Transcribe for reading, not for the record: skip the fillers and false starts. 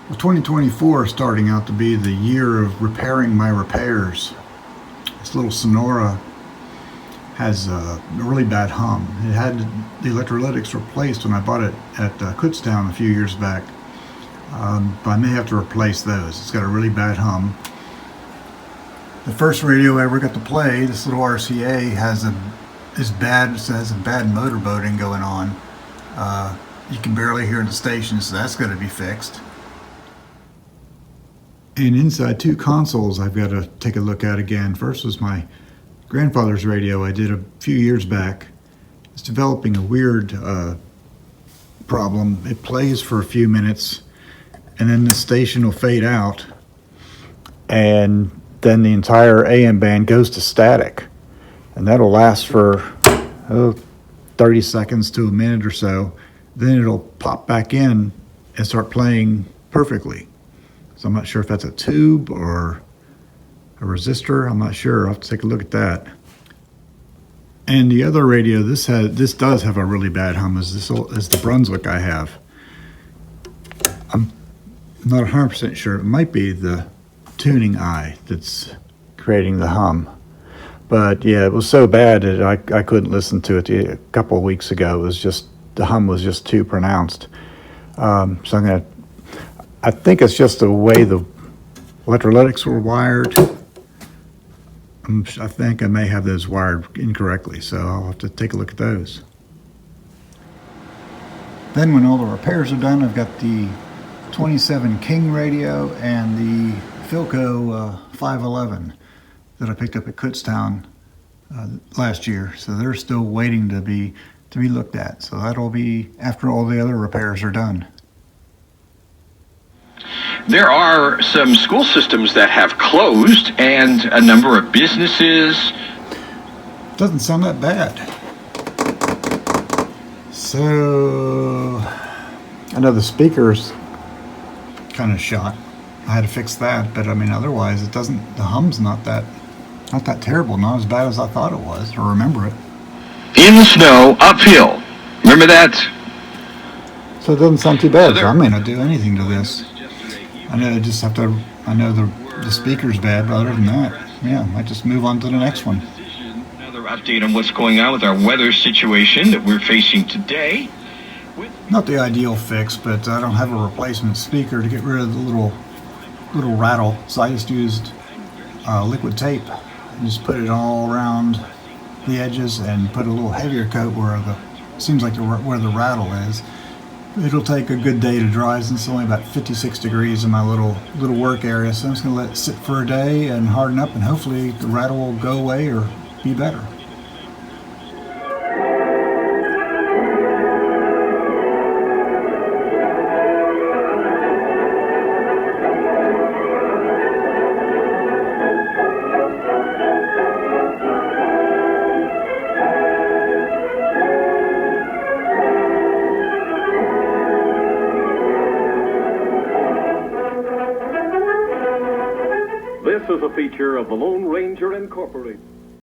Well, 2024 is starting out to be the year of repairing my repairs. This little Sonora has a really bad hum. It had the electrolytics replaced when I bought it at Kutztown a few years back, but I may have to replace those. It's got a really bad hum. The first radio I ever got to play, this little RCA, has a bad motorboating going on. You can barely hear the station, so that's got to be fixed. And inside two consoles I've got to take a look at again. First was my grandfather's radio I did a few years back. It's developing a weird problem. It plays for a few minutes and then the station will fade out and then the entire AM band goes to static. And that'll last for 30 seconds to a minute or so. Then it'll pop back in and start playing perfectly. So I'm not sure if that's a tube or a resistor. I'm not sure. I'll have to take a look at that. And the other radio, this does have a really bad hum, is the Brunswick I have. I'm not 100% sure. It might be the tuning eye that's creating the hum. But yeah, it was so bad that I couldn't listen to it a couple of weeks ago. It was just, the hum was just too pronounced. So I think it's just the way the electrolytics were wired. I think I may have those wired incorrectly, so I'll have to take a look at those. Then when all the repairs are done, I've got the 27 King radio and the Philco 511 that I picked up at Kutztown last year. So they're still waiting to be looked at. So that'll be after all the other repairs are done. There are some school systems that have closed and a number of businesses. Doesn't sound that bad. So I know the speaker's kind of shot. I had to fix that, but I mean otherwise the hum's not that terrible, not as bad as I thought it was or remember it. In the snow, uphill. Remember that? So it doesn't sound too bad. So I may not do anything to this. I know the speaker's bad, but other than that, yeah, I might just move on to the next one. Another update on what's going on with our weather situation that we're facing today. Not the ideal fix, but I don't have a replacement speaker to get rid of the little rattle, so I just used liquid tape and just put it all around the edges and put a little heavier coat where where the rattle is. It'll take a good day to dry since it's only about 56 degrees in my little work area, so I'm just going to let it sit for a day and harden up, and hopefully the rattle will go away or be better. This is a feature of the Lone Ranger Incorporated.